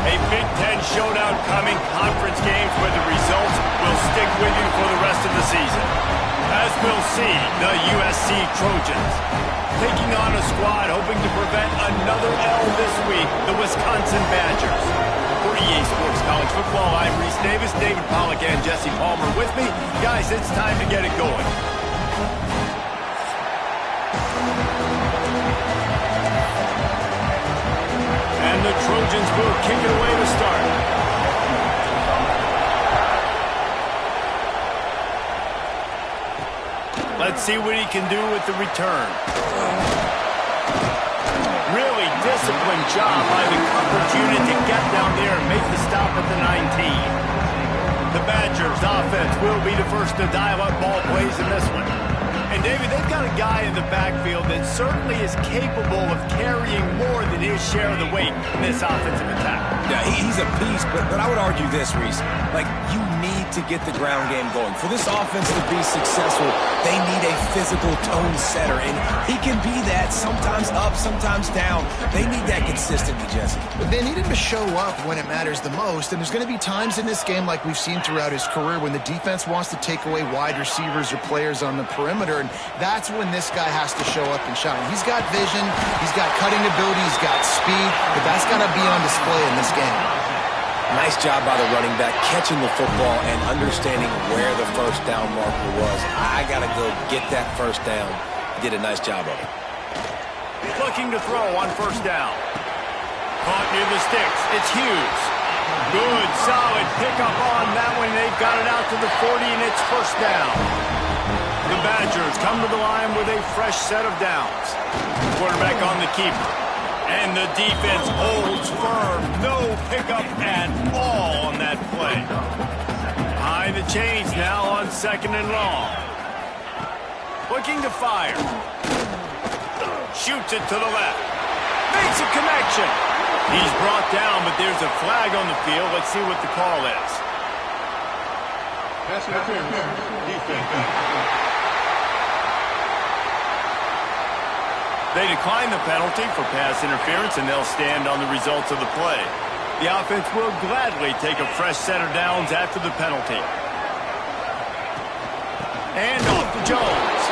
A Big Ten showdown coming, conference games where the results will stick with you for the rest of the season. As we'll see, the USC Trojans taking on a squad hoping to prevent another L this week, the Wisconsin Badgers. For EA Sports College Football, I'm Reese Davis, David Pollack, and Jesse Palmer with me. Guys, it's time to get it going. And the Trojans will kick it away to start. Let's see what he can do with the return. Really disciplined job by the coverage unit to get down there and make the stop at the 19. The Badgers offense will be the first to dial up ball plays in this one. And David, they've got a guy in the backfield that certainly is capable of carrying more than his share of the weight in this offensive attack. Yeah, he's a beast, but I would argue this, Reese. Like, you need to get the ground game going. For this offense to be successful, they need a physical tone setter, and he can be that, sometimes up, sometimes down. They need that consistently, Jesse. But they need him to show up when it matters the most, and there's going to be times in this game like we've seen throughout his career when the defense wants to take away wide receivers or players on the perimeter, and that's when this guy has to show up and shine. He's got vision, he's got cutting ability, he's got speed, but that's got to be on display in this game. Nice job by the running back, catching the football and understanding where the first down marker was. I got to go get that first down. He did a nice job of it. Looking to throw on first down. Caught near the sticks. It's Hughes. Good, solid pickup on that one. They've got it out to the 40, and it's first down. The Badgers come to the line with a fresh set of downs. Quarterback on the keeper. And the defense holds firm. No pickup at all on that play. Behind the chains now on second and long. Looking to fire. Shoots it to the left. Makes a connection. He's brought down, but there's a flag on the field. Let's see what the call is. Pass interference. Defense. They decline the penalty for pass interference, and they'll stand on the results of the play. The offense will gladly take a fresh set of downs after the penalty. And off to Jones.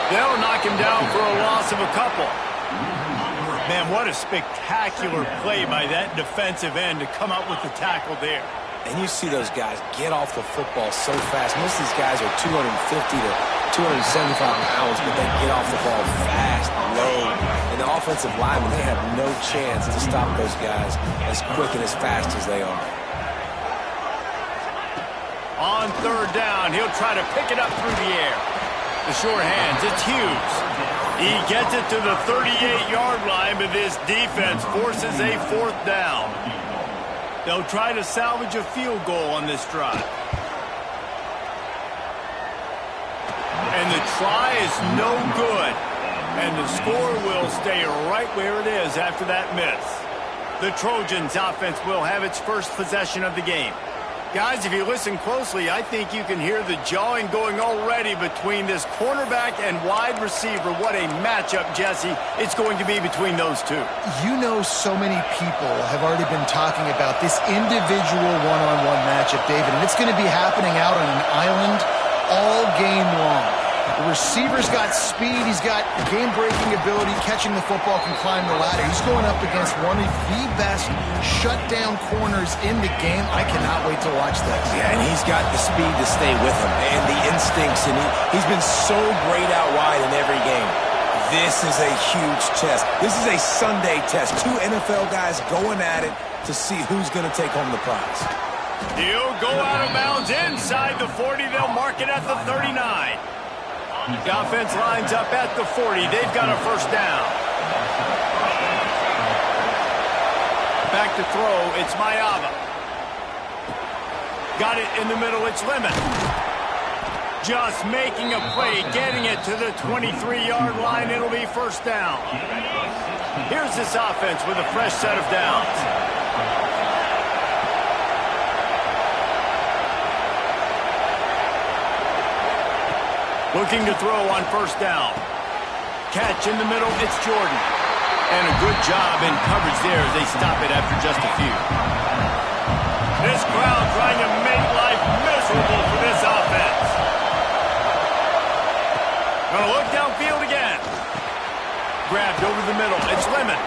They'll knock him down for a loss of a couple. Man, what a spectacular play by that defensive end to come up with the tackle there. And you see those guys get off the football so fast. Most of these guys are 250 to 275 pounds, but they get off the ball fast, low. And the offensive linemen, they have no chance to stop those guys as quick and as fast as they are. On third down, he'll try to pick it up through the air. The short hands, it's Hughes. He gets it to the 38-yard line, but this defense forces a fourth down. They'll try to salvage a field goal on this drive. And the try is no good. And the score will stay right where it is after that miss. The Trojans offense will have its first possession of the game. Guys, if you listen closely, I think you can hear the jawing going already between this cornerback and wide receiver. What a matchup, Jesse, it's going to be between those two. You know, so many people have already been talking about this individual one-on-one matchup, David, and it's going to be happening out on an island all game long. The receiver's got speed, he's got game-breaking ability, catching the football, can climb the ladder. He's going up against one of the best shutdown corners in the game. I cannot wait to watch this. Yeah, and he's got the speed to stay with him and the instincts, and he's been so great out wide in every game. This is a huge test. This is a Sunday test. Two NFL guys going at it to see who's going to take home the prize. He'll go out of bounds inside the 40. They'll mark it at the 39. The offense lines up at the 40. They've got a first down. Back to throw. It's Mayava. Got it in the middle. It's Lemon. Just making a play, getting it to the 23-yard line. It'll be first down. Here's this offense with a fresh set of downs. Looking to throw on first down. Catch in the middle, it's Jordan. And a good job in coverage there as they stop it after just a few. This crowd trying to make life miserable for this offense. Gonna look downfield again. Grabbed over the middle. It's Lemon.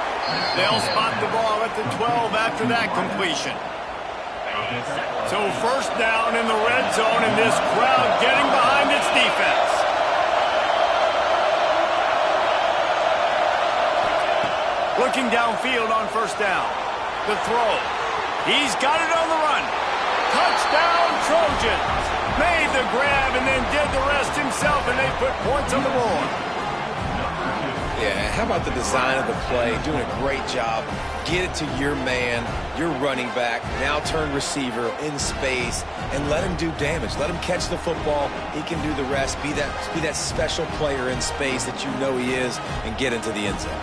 They'll spot the ball at the 12 after that completion. So first down in the red zone, and this crowd getting behind its defense. Looking downfield on first down. The throw. He's got it on the run. Touchdown, Trojans. Made the grab and then did the rest himself, and they put points on the board. Yeah, how about the design of the play? Doing a great job. Get it to your man, your running back, now turn receiver in space, and let him do damage. Let him catch the football. He can do the rest. Be that special player in space that you know he is, and get into the end zone.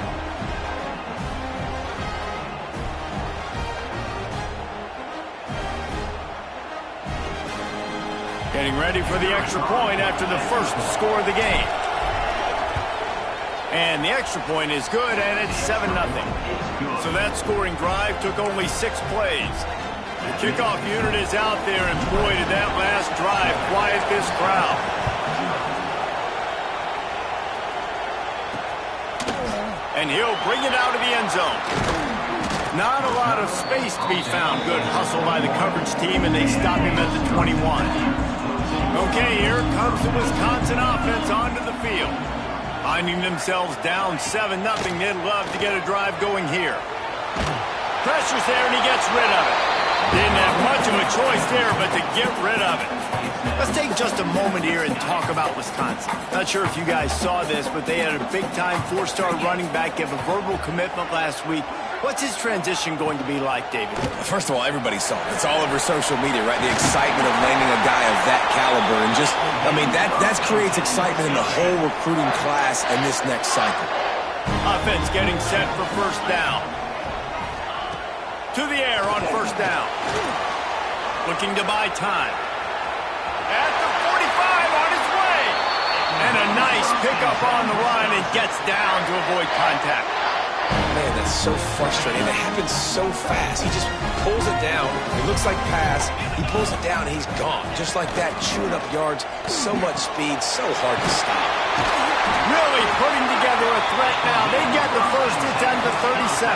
Getting ready for the extra point after the first score of the game. And the extra point is good, and it's 7-0. So that scoring drive took only 6 plays. The kickoff unit is out there, and boy, did that last drive quiet this crowd. And he'll bring it out of the end zone. Not a lot of space to be found. Good hustle by the coverage team, and they stop him at the 21. Okay, here comes the Wisconsin offense onto the field. Finding themselves down 7-0, they'd love to get a drive going here. Pressure's there, and he gets rid of it. Didn't have much of a choice there, but to get rid of it. Let's take just a moment here and talk about Wisconsin. Not sure if you guys saw this, but they had a big-time 4-star running back give a verbal commitment last week. What's his transition going to be like, David? First of all, everybody saw it. It's all over social media, right? The excitement of landing a guy of that caliber. And just, I mean, that creates excitement in the whole recruiting class in this next cycle. Offense getting set for first down. To the air on first down. Looking to buy time. At the 45 on his way. And a nice pickup on the run and gets down to avoid contact. Man, that's so frustrating. It happens so fast. He just pulls it down. It looks like pass. He pulls it down, and he's gone. Just like that, chewing up yards. So much speed, so hard to stop. Really putting together a threat now. They get the first. It's under 37.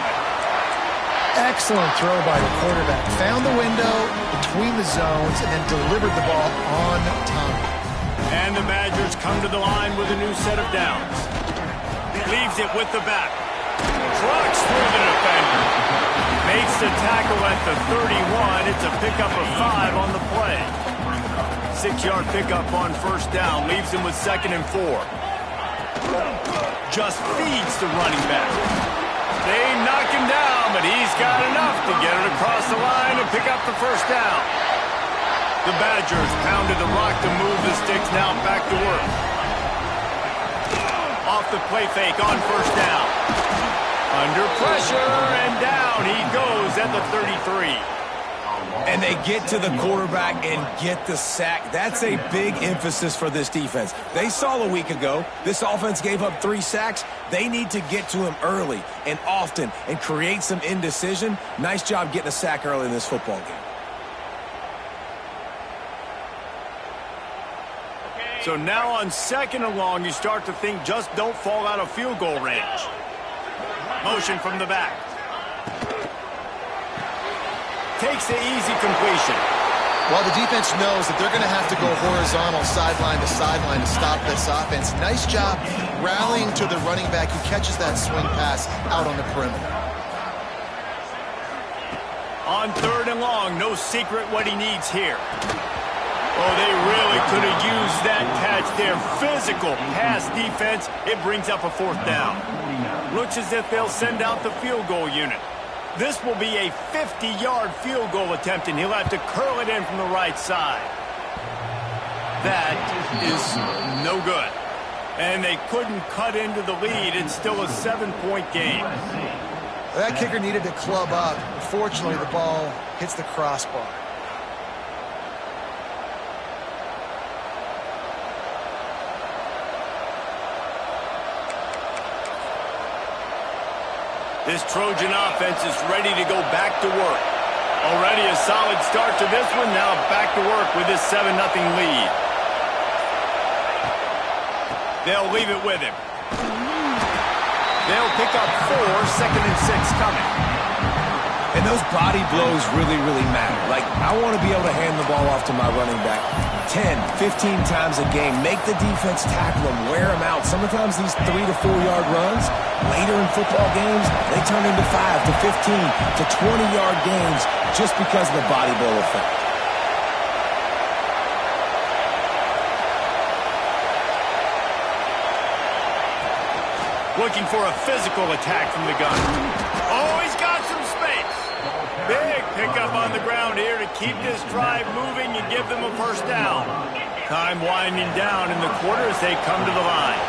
Excellent throw by the quarterback. Found the window between the zones and then delivered the ball on time. And the Badgers come to the line with a new set of downs. Leaves it with the back. Trucks through the defender. Makes the tackle at the 31. It's a pickup of 5 on the play. 6-yard pickup on first down. Leaves him with 2nd and 4. Just feeds the running back. They knock him down, but he's got enough to get it across the line and pick up the first down. The Badgers pounded the rock to move the sticks, now back to work. Off the play fake on first down. Under pressure, and down he goes at the 33. And they get to the quarterback and get the sack. That's a big emphasis for this defense. They saw a week ago, this offense gave up 3 sacks. They need to get to him early and often and create some indecision. Nice job getting a sack early in this football game. So now on 2nd and long, you start to think just don't fall out of field goal range. Motion from the back. Takes the easy completion. Well, the defense knows that they're going to have to go horizontal sideline to sideline to stop this offense. Nice job rallying to the running back who catches that swing pass out on the perimeter. On 3rd and long, no secret what he needs here. Oh, they really could have used that catch there. Physical pass defense. It brings up a 4th down. Looks as if they'll send out the field goal unit. This will be a 50-yard field goal attempt, and he'll have to curl it in from the right side. That is no good. And they couldn't cut into the lead. It's still a 7-point game. That kicker needed to club up. Unfortunately, the ball hits the crossbar. This Trojan offense is ready to go back to work. Already a solid start to this one. Now back to work with this 7-0 lead. They'll leave it with him. They'll pick up 4, 2nd and 6 coming. And those body blows really, really matter. Like, I want to be able to hand the ball off to my running back 10, 15 times a game. Make the defense tackle them, wear them out. Sometimes these 3 to 4 yard runs, later in football games, they turn into 5 to 15 to 20-yard games just because of the body blow effect. Looking for a physical attack from the gun. Oh, he's got some space. Big pickup on the ground here to keep this drive moving and give them a first down. Time winding down in the quarter as they come to the line.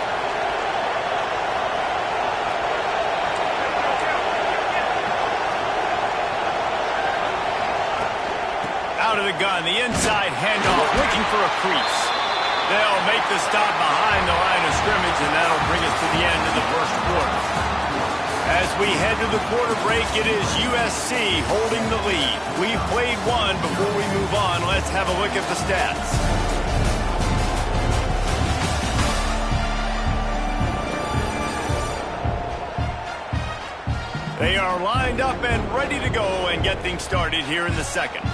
Out of the gun, the inside handoff, looking for a crease. They'll make the stop behind the line of scrimmage, and that'll bring us to the end of the first quarter. As we head to the quarter break, it is USC holding the lead. We've played one. Before we move on, let's have a look at the stats. They are lined up and ready to go and get things started here in the second.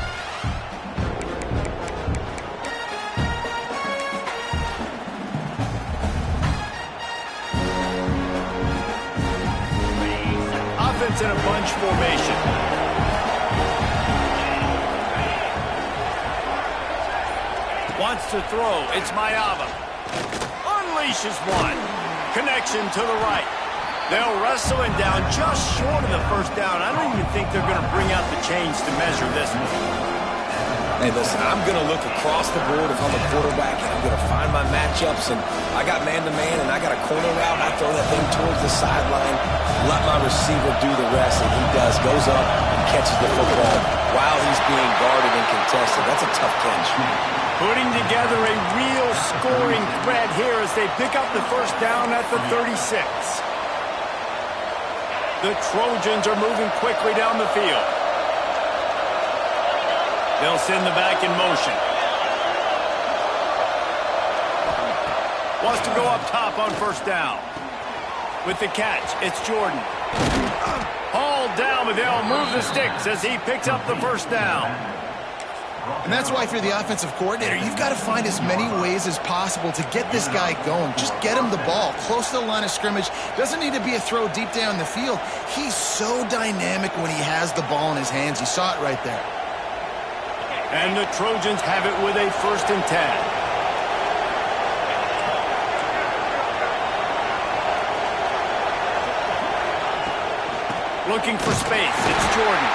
Offense in a bunch formation. Wants to throw. It's Mayava. Unleashes one. Connection to the right. They'll wrestle him down just short of the first down. I don't even think they're going to bring out the chains to measure this one. Hey, listen, I'm going to look across the board if I'm a quarterback, and I'm going to find my matchups, and I got man-to-man, and I got a corner route, and I throw that thing towards the sideline, let my receiver do the rest, and he does, goes up and catches the football while he's being guarded and contested. That's a tough catch. Putting together a real scoring threat here as they pick up the first down at the 36. The Trojans are moving quickly down the field. They'll send the back in motion. Wants to go up top on first down. With the catch, it's Jordan. Hauled down, but they'll move the sticks as he picks up the first down. And that's why if you're the offensive coordinator, you've got to find as many ways as possible to get this guy going. Just get him the ball close to the line of scrimmage. Doesn't need to be a throw deep down the field. He's so dynamic when he has the ball in his hands. You saw it right there. And the Trojans have it with a 1st and 10. Looking for space. It's Jordan.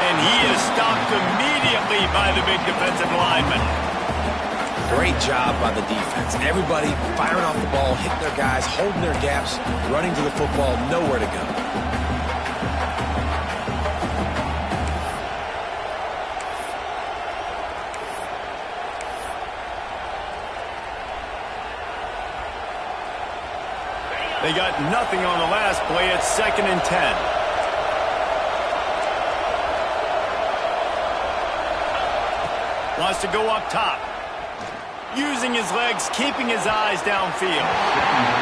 And he is stopped immediately by the big defensive lineman. Great job by the defense. Everybody firing off the ball, hitting their guys, holding their gaps, running to the football, nowhere to go. They got nothing on the last play. It's 2nd and 10. Wants to go up top. Using his legs, keeping his eyes downfield.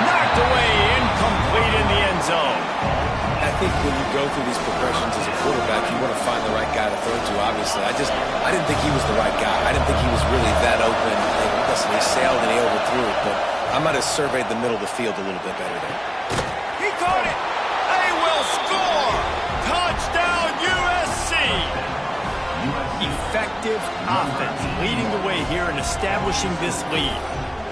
Knocked away, incomplete in the end zone. I think when you go through these progressions as a quarterback, you want to find the right guy to throw to, obviously. I didn't think he was the right guy. I didn't think he was really that open. And listen, he sailed and he overthrew it, but I might have surveyed the middle of the field a little bit better there. He caught it. They will score. Touchdown, USC. Effective offense leading the way here and establishing this lead.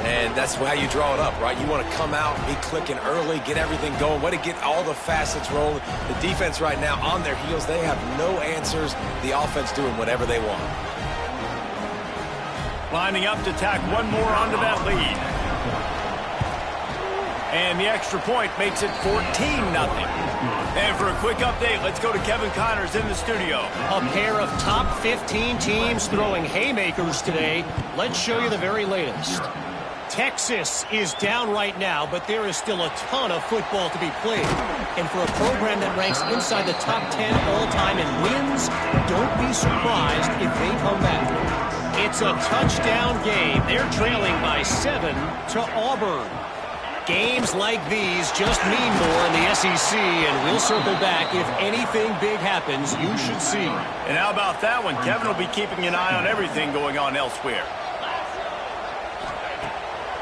And that's how you draw it up, right? You want to come out, be clicking early, get everything going, way to get all the facets rolling. The defense right now on their heels, they have no answers. The offense doing whatever they want. Lining up to tack one more onto that lead. And the extra point makes it 14-0. And for a quick update, let's go to Kevin Connors in the studio. A pair of top 15 teams throwing haymakers today. Let's show you the very latest. Texas is down right now, but there is still a ton of football to be played. And for a program that ranks inside the top 10 all-time in wins, don't be surprised if they come back. It's a touchdown game. They're trailing by 7 to Auburn. Games like these just mean more in the SEC, and we'll circle back. If anything big happens, you should see. And how about that one? Kevin will be keeping an eye on everything going on elsewhere.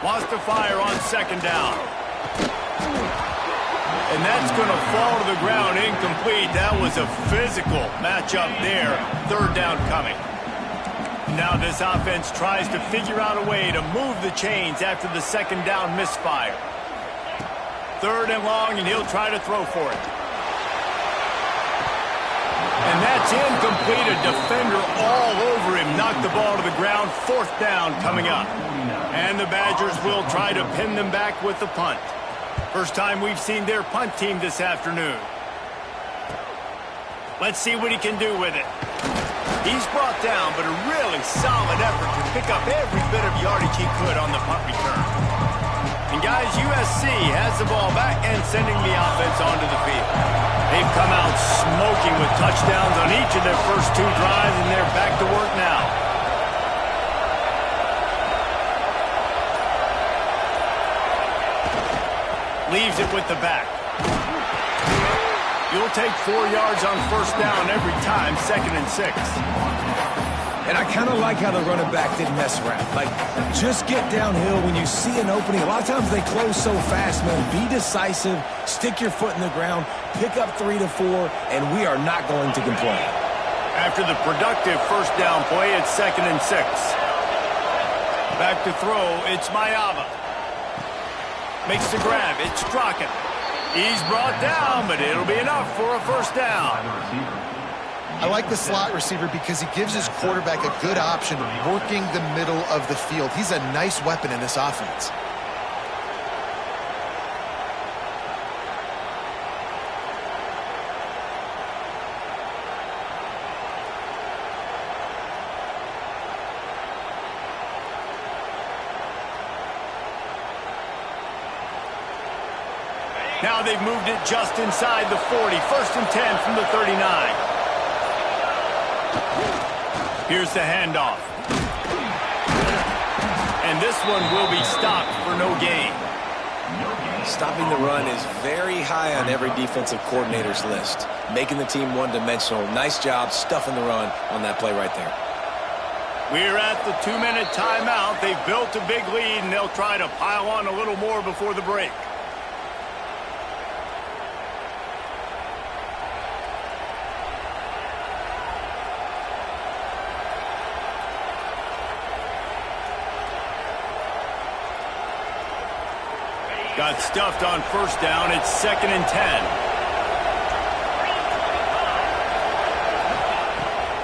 Wants to fire on second down. And that's going to fall to the ground incomplete. That was a physical matchup there. Third down coming. Now this offense tries to figure out a way to move the chains after the second down misfire. Third and long, and he'll try to throw for it. And that's incomplete. A defender all over him. Knocked the ball to the ground. Fourth down coming up. And the Badgers will try to pin them back with the punt. First time we've seen their punt team this afternoon. Let's see what he can do with it. He's brought down, but a really solid effort to pick up every bit of yardage he could on the punt return. And guys, USC has the ball back and sending the offense onto the field. They've come out smoking with touchdowns on each of their first 2 drives, and they're back to work now. Leaves it with the back. You'll take 4 yards on first down every time, 2nd and 6. And I kind of like how the running back didn't mess around. Like, just get downhill when you see an opening. A lot of times they close so fast, man. Be decisive, stick your foot in the ground, pick up 3 to 4, and we are not going to complain. After the productive first down play, it's 2nd and 6. Back to throw, it's Mayava. Makes the grab, it's Strachan. He's brought down, but it'll be enough for a first down. I like the slot receiver because he gives his quarterback a good option working the middle of the field. He's a nice weapon in this offense. Now they've moved it just inside the 40. 1st and 10 from the 39. Here's the handoff. And this one will be stopped for no gain. Stopping the run is very high on every defensive coordinator's list. Making the team one-dimensional. Nice job stuffing the run on that play right there. We're at the 2-minute timeout. They've built a big lead, and they'll try to pile on a little more before the break. Got stuffed on first down. It's 2nd and 10.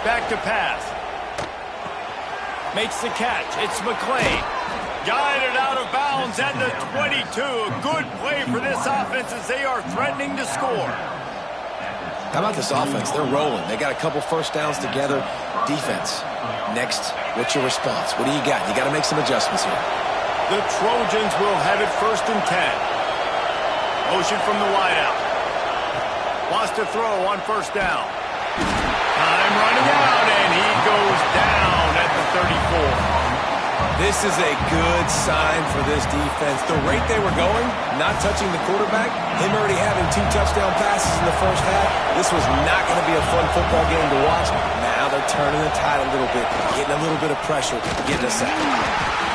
Back to pass. Makes the catch. It's McClain. Guided out of bounds at the 22. A good play for this offense as they are threatening to score. How about this offense? They're rolling. They got a couple first downs together. Defense. Next, what's your response? What do you got? You got to make some adjustments here. The Trojans will have it 1st and 10. Motion from the wideout. Wants to throw on first down. Time running out, and he goes down at the 34. This is a good sign for this defense. The rate they were going, not touching the quarterback, him already having 2 touchdown passes in the first half, this was not going to be a fun football game to watch. Now they're turning the tide a little bit, getting a little bit of pressure, getting a sack.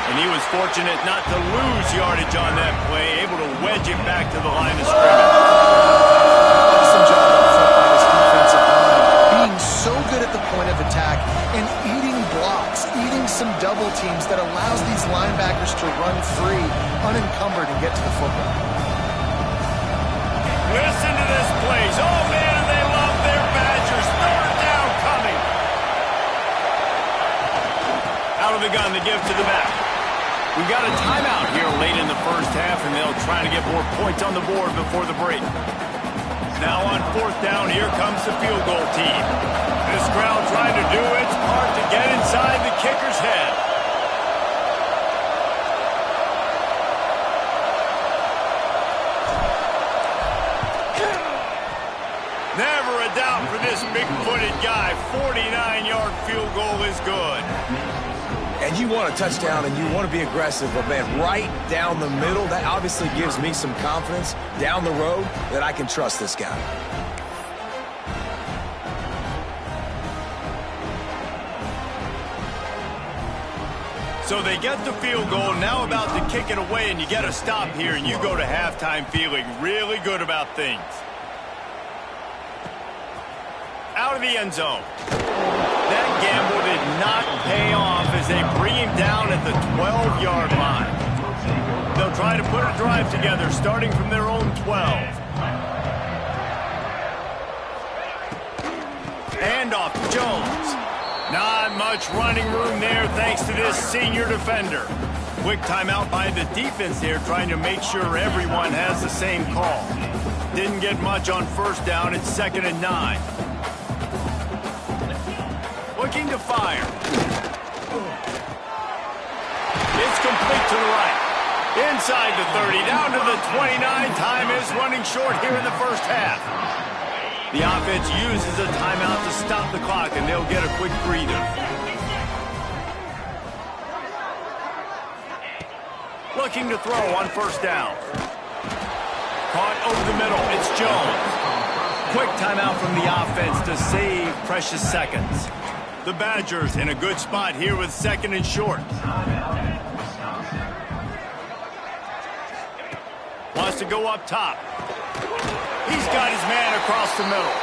And he was fortunate not to lose yardage on that play, able to wedge it back to the line of scrimmage. Awesome job up front by this defensive line, being so good at the point of attack and eating blocks, eating some double teams that allows these linebackers to run free, unencumbered, and get to the football. Listen to this place. Oh, man, they love their Badgers. Third down coming. Out of the gun, the give to the back. We've got a timeout here late in the first half, and they'll try to get more points on the board before the break. Now on 4th down, here comes the field goal team. This crowd trying to do its part to get inside the kicker's head. Never a doubt for this big-footed guy. 49-yard field goal is good. And you want a touchdown and you want to be aggressive, but man, right down the middle, that obviously gives me some confidence down the road that I can trust this guy. So they get the field goal, now about to kick it away, and you get a stop here, and you go to halftime feeling really good about things. Out of the end zone. That gamble did not pay off as they bring him down at the 12-yard line. They'll try to put a drive together, starting from their own 12. Handoff to Jones. Not much running room there thanks to this senior defender. Quick timeout by the defense there, trying to make sure everyone has the same call. Didn't get much on first down. It's 2nd and 9. Looking to fire. It's complete to the right. Inside the 30, down to the 29. Time is running short here in the first half. The offense uses a timeout to stop the clock, and they'll get a quick breather. Looking to throw on first down. Caught over the middle. It's Jones. Quick timeout from the offense to save precious seconds. The Badgers in a good spot here with 2nd and short. Wants to go up top. He's got his man across the middle.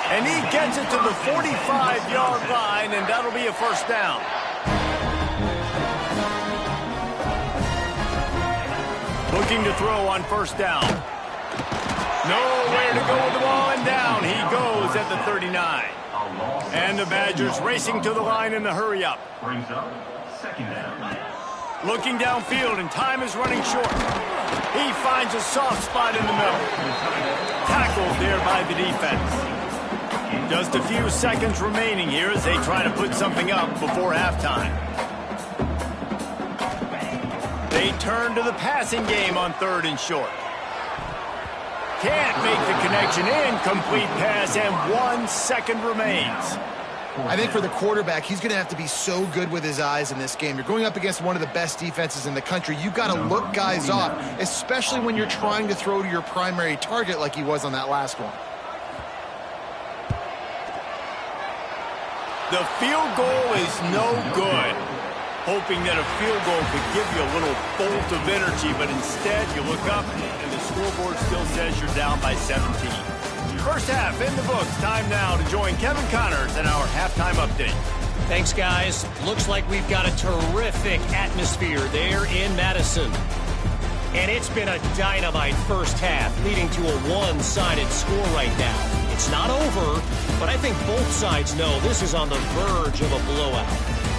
And he gets it to the 45-yard line, and that'll be a first down. Looking to throw on first down. Nowhere to go with the ball, and down he goes at the 39. And the Badgers racing to the line in the hurry-up. Looking downfield, and time is running short. He finds a soft spot in the middle. Tackled there by the defense. Just a few seconds remaining here as they try to put something up before halftime. They turn to the passing game on 3rd and short. Can't make the connection. Incomplete pass, and 1 second remains. I think for the quarterback, he's going to have to be so good with his eyes in this game. You're going up against one of the best defenses in the country. You've got to look guys off, especially when you're trying to throw to your primary target like he was on that last one. The field goal is no good. Hoping that a field goal could give you a little bolt of energy, but instead you look up and the scoreboard still says you're down by 17. First half in the books. Time now to join Kevin Connors in our halftime update. Thanks, guys. Looks like we've got a terrific atmosphere there in Madison. And it's been a dynamite first half, leading to a one-sided score right now. It's not over, but I think both sides know this is on the verge of a blowout.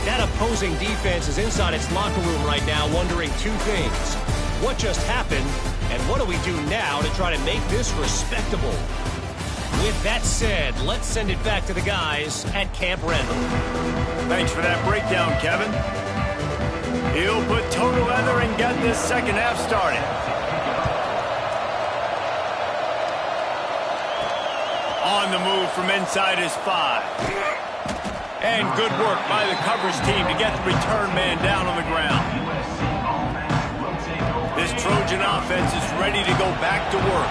That opposing defense is inside its locker room right now wondering two things. What just happened, and what do we do now to try to make this respectable? With that said, let's send it back to the guys at Camp Randall. Thanks for that breakdown, Kevin. He'll put total leather and get this second half started. On the move from inside his 5. And good work by the coverage team to get the return man down on the ground. This Trojan offense is ready to go back to work.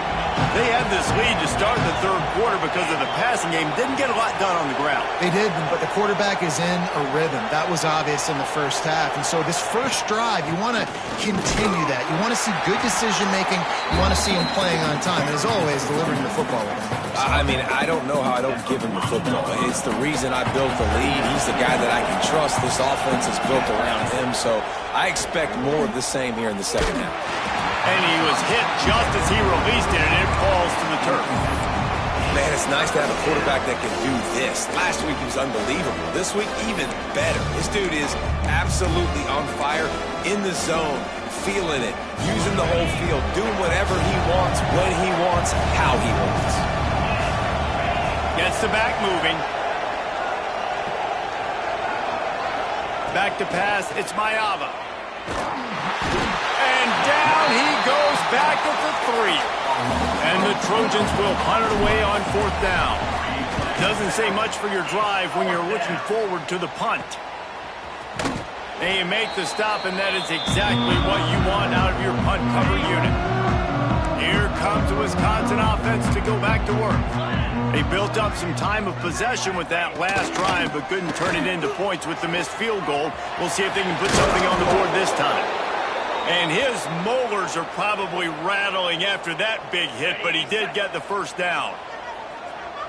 They had this lead to start the third quarter because of the passing game. Didn't get a lot done on the ground. They did, but the quarterback is in a rhythm. That was obvious in the first half. And so this first drive, you want to continue that. You want to see good decision-making. You want to see him playing on time. And as always, delivering the football with him. I mean, I don't know how I don't give him the football. It's the reason I built the lead. He's the guy that I can trust. This offense is built around him. So I expect more of the same here in the second half. And he was hit just as he released it, and it falls to the turf. Man, it's nice to have a quarterback that can do this. Last week he was unbelievable. This week, even better. This dude is absolutely on fire, in the zone, feeling it, using the whole field, doing whatever he wants, when he wants, how he wants. Gets the back moving. Back to pass, it's Mayava. And down he goes back at the 3. And the Trojans will punt it away on 4th down. Doesn't say much for your drive when you're looking forward to the punt. They make the stop, and that is exactly what you want out of your punt cover unit. Here comes the Wisconsin offense to go back to work. They built up some time of possession with that last drive, but couldn't turn it into points with the missed field goal. We'll see if they can put something on the board this time. And his molars are probably rattling after that big hit, but he did get the first down.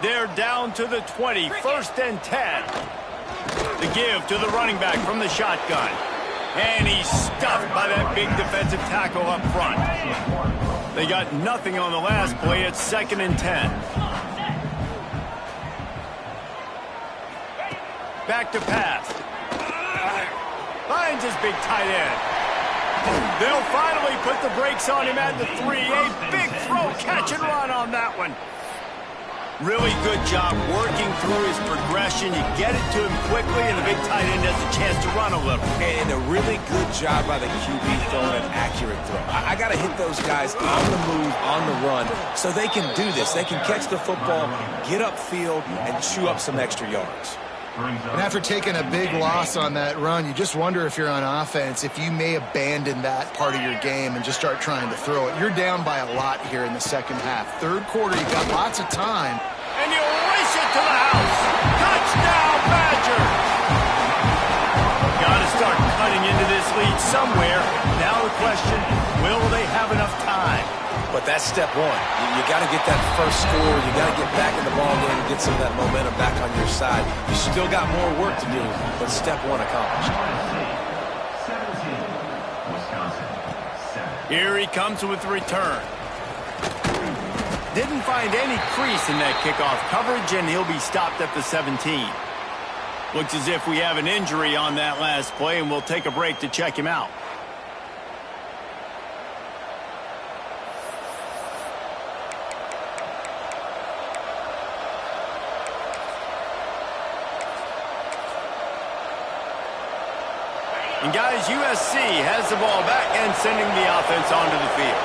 They're down to the 20, 1st and 10. The give to the running back from the shotgun. And he's stuffed by that big defensive tackle up front. They got nothing on the last play. It's 2nd and 10. Back to pass. Finds his big tight end. They'll finally put the brakes on him at the 3. A big throw, catch and run on that one. Really good job working through his progression. You get it to him quickly, and the big tight end has a chance to run a little. And a really good job by the QB throwing an accurate throw. I got to hit those guys on the move, on the run, so they can do this. They can catch the football, get upfield, and chew up some extra yards. And after taking a big loss on that run, you just wonder if you're on offense, if you may abandon that part of your game and just start trying to throw it. You're down by a lot here in the second half. Third quarter, you've got lots of time. And you race it to the house. Touchdown, Badgers! Got to start cutting into this lead somewhere. Now the question, will they have enough time? But that's step one. You got to get that first score. You got to get back in the ball game and get some of that momentum back on your side. You still got more work to do, but step one accomplished. Here he comes with the return. Didn't find any crease in that kickoff coverage, and he'll be stopped at the 17. Looks as if we have an injury on that last play, and we'll take a break to check him out. And guys, USC has the ball back and sending the offense onto the field.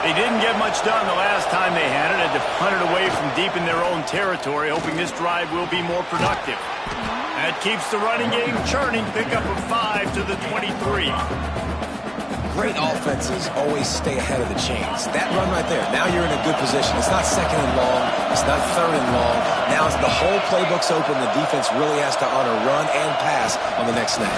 They didn't get much done the last time they had it. Had to punt it away from deep in their own territory, hoping this drive will be more productive. That keeps the running game churning. Pick up a 5 to the 23. Great offenses always stay ahead of the chains. That run right there, now you're in a good position. It's not 2nd and long. It's not 3rd and long. Now as the whole playbook's open, the defense really has to honor run and pass on the next snap.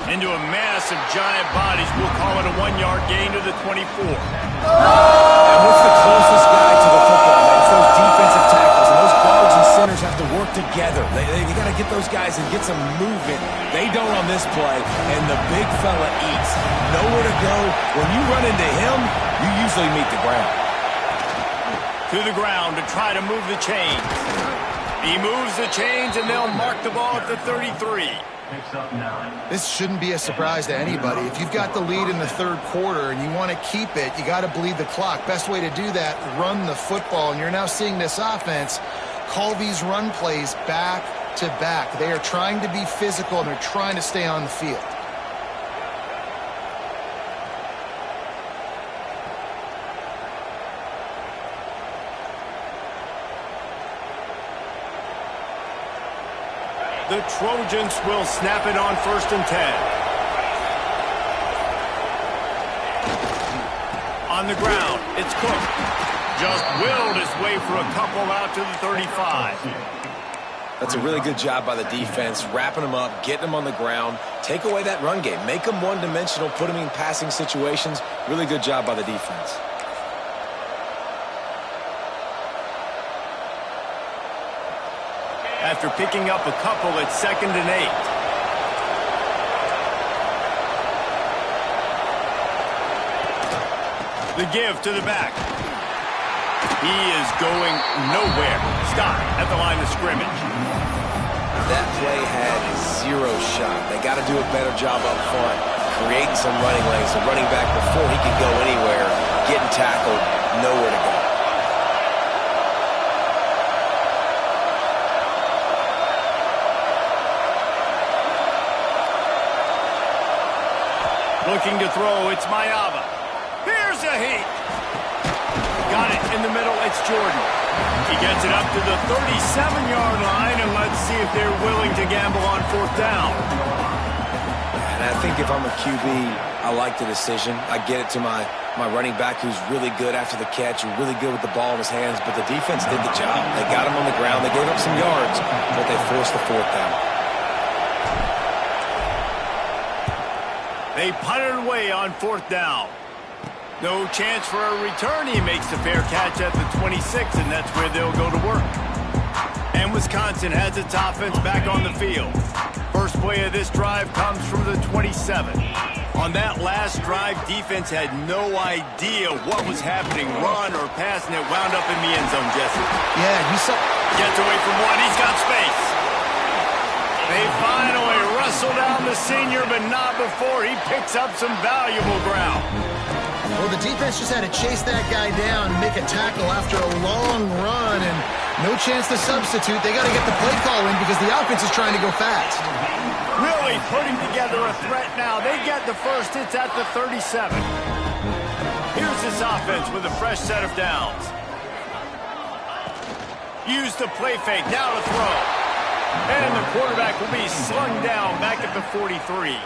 Into a mass of giant bodies. We'll call it a 1-yard gain to the 24. And what's the closest guy to the football, man? It's those defensive tackles, and those guards and centers have to work together. They got to get those guys and get some movement. They don't on this play, and the big fella eats. Nowhere to go. When you run into him, you usually meet the ground. To the ground to try to move the chains. He moves the chains, and they'll mark the ball at the 33. This shouldn't be a surprise to anybody. If you've got the lead in the third quarter and you want to keep it, you got to bleed the clock. Best way to do that, run the football. And you're now seeing this offense call these run plays back to back. They are trying to be physical, and they're trying to stay on the field. The Trojans will snap it on 1st and 10. On the ground, it's Cook. Just willed his way for a couple out to the 35. That's a really good job by the defense, wrapping them up, getting them on the ground, take away that run game, make them one-dimensional, put them in passing situations. Really good job by the defense. After picking up a couple, it's 2nd and 8. The give to the back. He is going nowhere. Stop at the line of scrimmage. That play had 0 shot. They got to do a better job up front, creating some running lanes. The running back, before he could go anywhere, getting tackled, nowhere to go. Looking to throw, it's Mayava. Here's a heat. Got in the middle, it's Jordan. He gets it up to the 37-yard line, and let's see if they're willing to gamble on 4th down. And I think if I'm a QB, I like the decision. I get it to my running back who's really good after the catch, who's really good with the ball in his hands, but the defense did the job. They got him on the ground. They gave up some yards, but they forced the 4th down. They punted away on 4th down. No chance for a return. He makes the fair catch at the 26, and that's where they'll go to work. And Wisconsin has its offense back on the field. First play of this drive comes from the 27. On that last drive, defense had no idea what was happening, run or pass, and it wound up in the end zone, Jesse. Yeah, you saw... Gets away from one. He's got space. They finally wrestle down the senior, but not before he picks up some valuable ground. Well, the defense just had to chase that guy down and make a tackle after a long run, and no chance to substitute. They got to get the play call in because the offense is trying to go fast. Really putting together a threat now. They get the first. It's at the 37. Here's this offense with a fresh set of downs. Use the play fake. Now to throw. And the quarterback will be slung down back at the 43.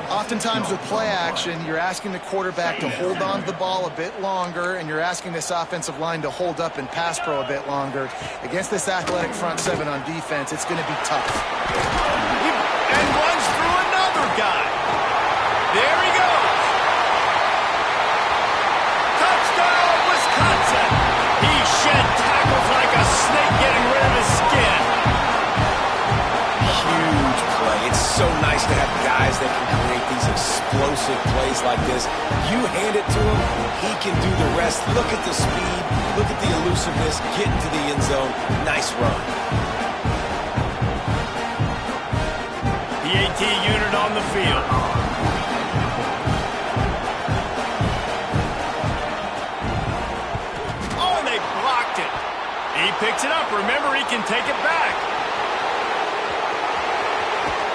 Oftentimes with play action, you're asking the quarterback to hold on to the ball a bit longer, and you're asking this offensive line to hold up in pass pro a bit longer. Against this athletic front seven on defense, it's going to be tough. And runs through another guy. There he goes. Touchdown, Wisconsin. He shed tackles like a snake getting rid of his skin. Huge play. It's so nice to have guys that can create these explosive plays like this. You hand it to him, he can do the rest. Look at the speed. Look at the elusiveness. Get into the end zone. Nice run. The AT unit on the field. Oh, and they blocked it. He picks it up. Remember, he can take it back.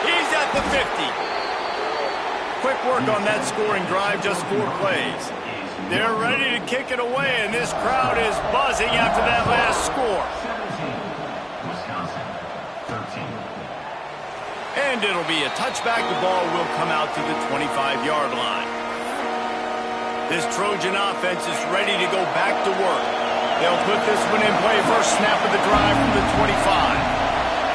He's at the 50. Quick work on that scoring drive, just 4 plays. They're ready to kick it away, and this crowd is buzzing after that last score. And it'll be a touchback. The ball will come out to the 25-yard line. This Trojan offense is ready to go back to work. They'll put this one in play. First snap of the drive from the 25.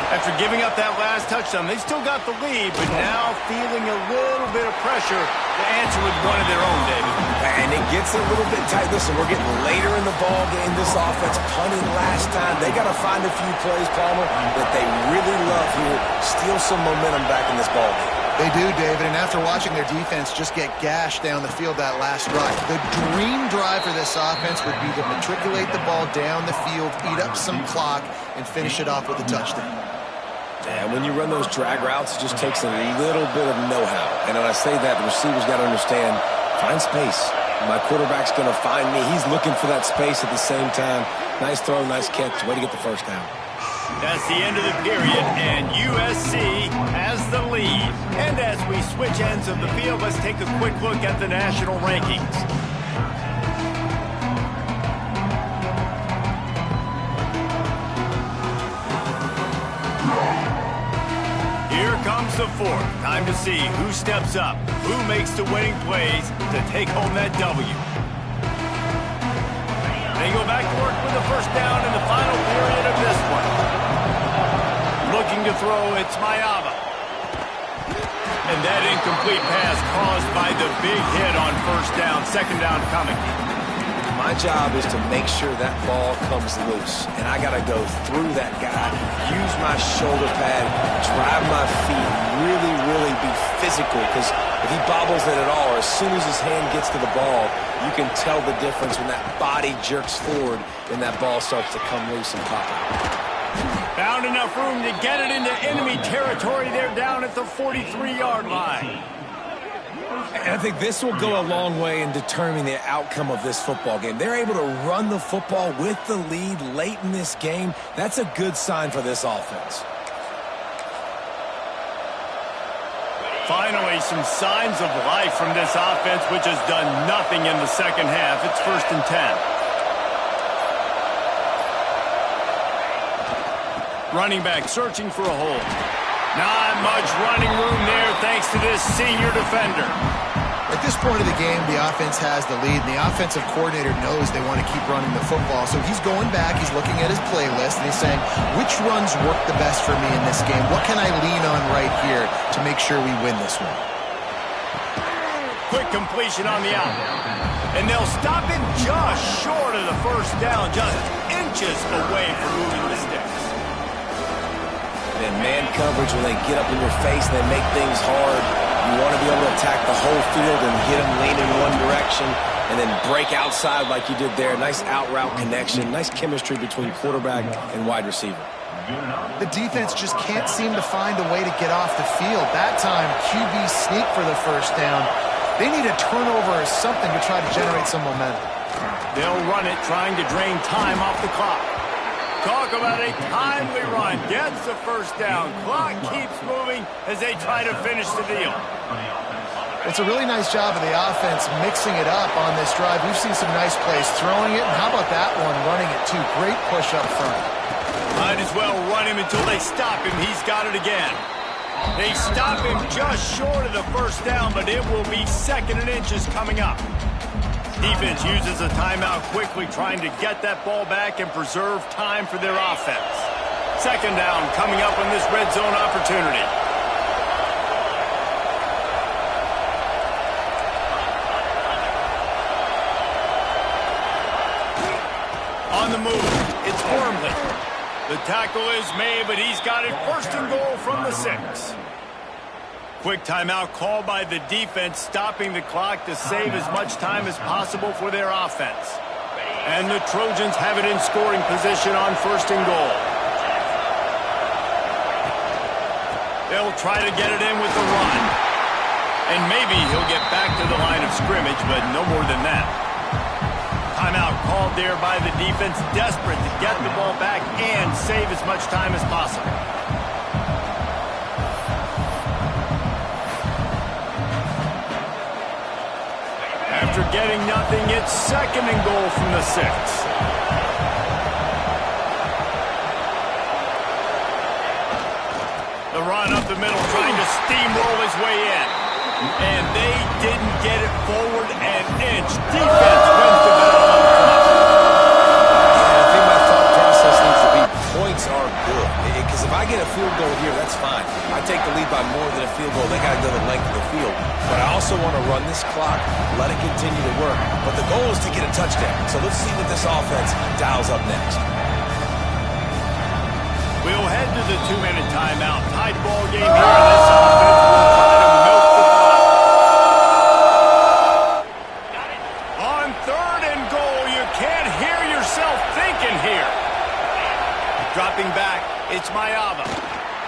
After giving up that last touchdown, they still got the lead, but now feeling a little bit of pressure to answer with one of their own, David. And it gets a little bit tight. Listen, we're getting later in the ball game. This offense punting last time. They got to find a few plays, Palmer, that they really love here. Steal some momentum back in this ball game. They do, David, and after watching their defense just get gashed down the field that last drive, the dream drive for this offense would be to matriculate the ball down the field, eat up some clock, and finish it off with a touchdown. And when you run those drag routes, it just takes a little bit of know-how. And when I say that, the receivers got to understand, find space. My quarterback's going to find me. He's looking for that space at the same time. Nice throw, nice catch. Way to get the first down. That's the end of the period, and USC has the lead. And as we switch ends of the field, let's take a quick look at the national rankings. Here comes the fourth. Time to see who steps up, who makes the winning plays to take home that W. They go back to work with the first down in the final period of this one. Looking to throw, it's Mayava. And that incomplete pass caused by the big hit on first down, second down coming. My job is to make sure that ball comes loose, and I got to go through that guy, use my shoulder pad, drive my feet, really be physical, because if he bobbles it at all, or as soon as his hand gets to the ball, you can tell the difference when that body jerks forward and that ball starts to come loose and pop out. Found enough room to get it into enemy territory. They're down at the 43-yard line. And I think this will go a long way in determining the outcome of this football game. They're able to run the football with the lead late in this game. That's a good sign for this offense. Finally, some signs of life from this offense, which has done nothing in the second half. It's 1st and 10. Running back searching for a hole. Not much running room there thanks to this senior defender. At this point of the game, the offense has the lead, and the offensive coordinator knows they want to keep running the football. So he's going back, he's looking at his playlist, and he's saying, which runs work the best for me in this game? What can I lean on right here to make sure we win this one? Quick completion on the out. And they'll stop him just short of the first down, just inches away from moving the sticks. And man coverage, when they get up in your face, they make things hard. You want to be able to attack the whole field and get them leaning one direction and then break outside like you did there. Nice out-route connection, nice chemistry between quarterback and wide receiver. The defense just can't seem to find a way to get off the field. That time, QB sneak for the first down. They need a turnover or something to try to generate some momentum. They'll run it, trying to drain time off the clock. Talk about a timely run. Gets the first down. Clock keeps moving as they try to finish the deal. It's a really nice job of the offense mixing it up on this drive. We've seen some nice plays throwing it, and how about that one running it too? Great push up front. Might as well run him until they stop him. He's got it again. They stop him just short of the first down, but it will be 2nd and inches coming up. Defense uses a timeout quickly, trying to get that ball back and preserve time for their offense. 2nd down coming up on this red zone opportunity. On the move, it's Wormley. The tackle is made, but he's got it 1st and goal from the 6. Quick timeout called by the defense, stopping the clock to save as much time as possible for their offense. And the Trojans have it in scoring position on 1st and goal. They'll try to get it in with the run. And maybe he'll get back to the line of scrimmage, but no more than that. Timeout called there by the defense, desperate to get the ball back and save as much time as possible. After getting nothing, it's 2nd and goal from the 6. The run up the middle, trying to steamroll his way in. And they didn't get it forward an inch. Defense wins the battle up front. Yeah, I think my thought process needs to be points are good. Because if I get a field goal here, that's fine. I take the lead by more than a field goal. They got to go the length of the field. But I also want to run this clock, let it continue to work. But the goal is to get a touchdown. So let's see what this offense dials up next. We'll head to the 2-minute timeout. Tied ball game here. This offense will try to milk the clock. On 3rd and goal, you can't hear yourself thinking here. Dropping back, it's Mayava.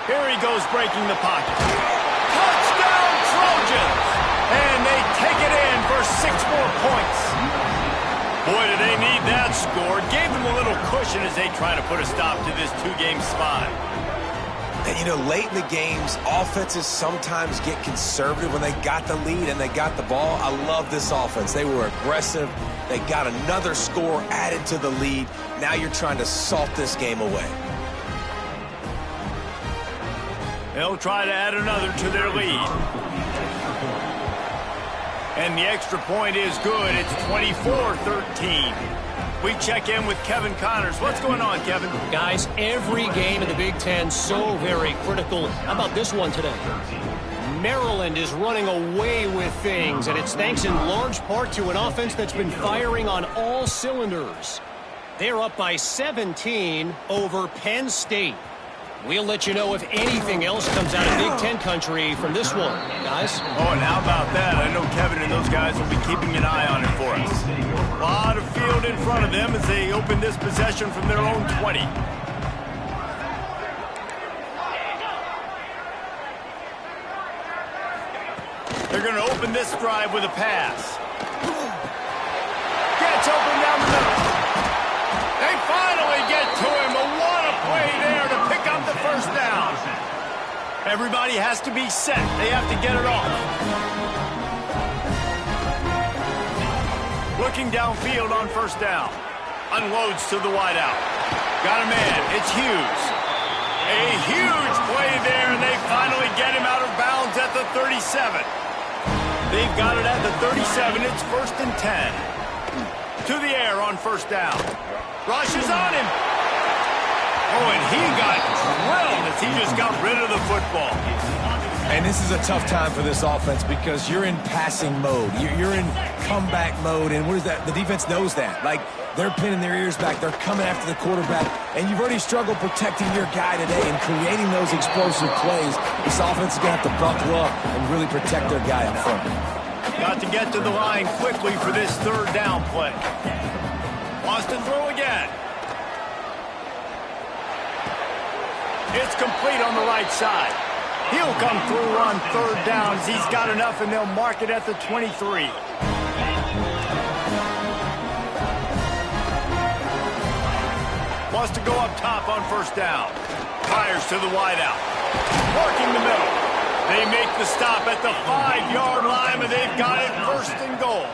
Here he goes breaking the pocket. Touchdown Trojans! And they take it in for 6 more points. Boy, do they need that score. Gave them a little cushion as they try to put a stop to this 2-game spot. And, you know, late in the games, offenses sometimes get conservative when they got the lead and they got the ball. I love this offense. They were aggressive. They got another score added to the lead. Now you're trying to salt this game away. They'll try to add another to their lead. And the extra point is good. It's 24-13. We check in with Kevin Connors. What's going on, Kevin? Guys, every game in the Big Ten so very critical. How about this one today? Maryland is running away with things, and it's thanks in large part to an offense that's been firing on all cylinders. They're up by 17 over Penn State. We'll let you know if anything else comes out of Big Ten country from this one, guys. Oh, and how about that? I know Kevin and those guys will be keeping an eye on it for us. A lot of field in front of them as they open this possession from their own 20. They're going to open this drive with a pass. Gets open down the middle. They finally get to him. But what a play there to pick up the first down. Everybody has to be set. They have to get it off. Looking downfield on first down. Unloads to the wideout. Got a man. It's Hughes. A huge play there, and they finally get him out of bounds at the 37. They've got it at the 37. It's 1st and 10. To the air on 1st down. Rushes on him. Oh, and he got drilled as he just got rid of the football. And this is a tough time for this offense because you're in passing mode. You're in comeback mode, and what is that? The defense knows that. Like, they're pinning their ears back. They're coming after the quarterback, and you've already struggled protecting your guy today and creating those explosive plays. This offense is going to have to buckle up and really protect their guy in front. Got to get to the line quickly for this 3rd down play. Wants to throw again. It's complete on the right side. He'll come through on 3rd down as he's got enough, and they'll mark it at the 23. Wants to go up top on 1st down. Fires to the wideout. Working the middle. They make the stop at the 5-yard line, and they've got it 1st and goal.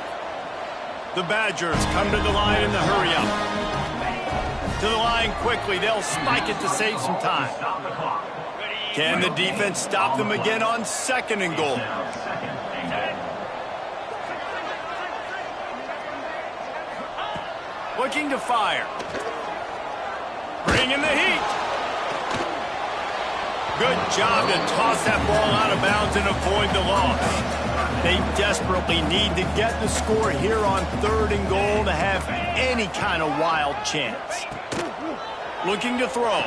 The Badgers come to the line in the hurry-up. To the line quickly. They'll spike it to save some time. Can the defense stop them again on 2nd and goal? Looking to fire. Bringing the heat. Good job to toss that ball out of bounds and avoid the loss. They desperately need to get the score here on 3rd and goal to have any kind of wild chance. Looking to throw.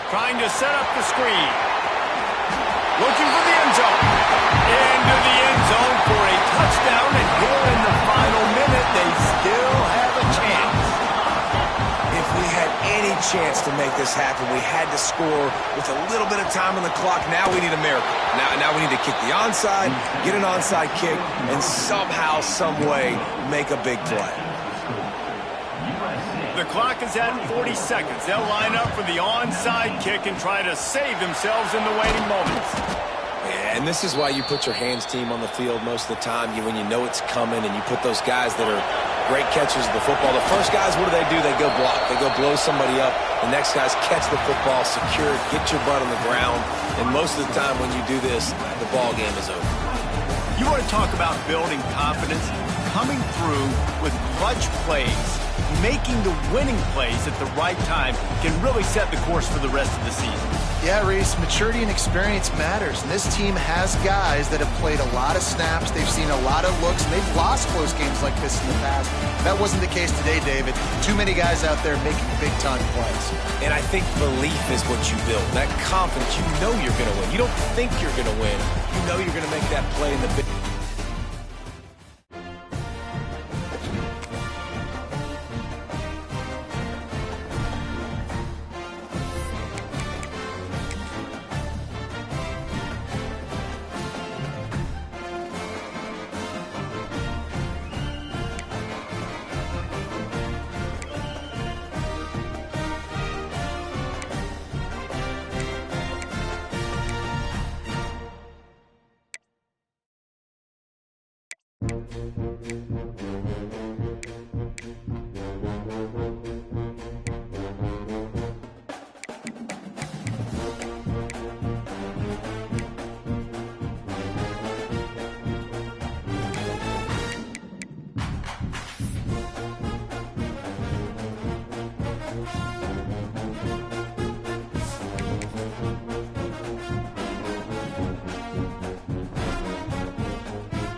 Trying to set up the screen. Looking for the end zone. Into the end zone for a touchdown, and here in the final minute, they still have a chance. If we had any chance to make this happen, we had to score with a little bit of time on the clock. Now we need a miracle. Now we need to kick the onside, get an onside kick, and somehow, some way, make a big play. The clock is at 40 seconds. They'll line up for the onside kick and try to save themselves in the waning moments. Yeah, and this is why you put your hands team on the field most of the time. When you know it's coming, and you put those guys that are great catchers of the football. The first guys, what do? They go block. They go blow somebody up. The next guys catch the football, secure it, get your butt on the ground. And most of the time when you do this, the ball game is over. You want to talk about building confidence? Coming through with clutch plays, making the winning plays at the right time can really set the course for the rest of the season. Yeah, Reese, maturity and experience matters, and this team has guys that have played a lot of snaps. They've seen a lot of looks, and they've lost close games like this in the past. That wasn't the case today, David. Too many guys out there making big-time plays. And I think belief is what you build. That confidence, you know you're going to win. You don't think you're going to win. You know you're going to make that play in the big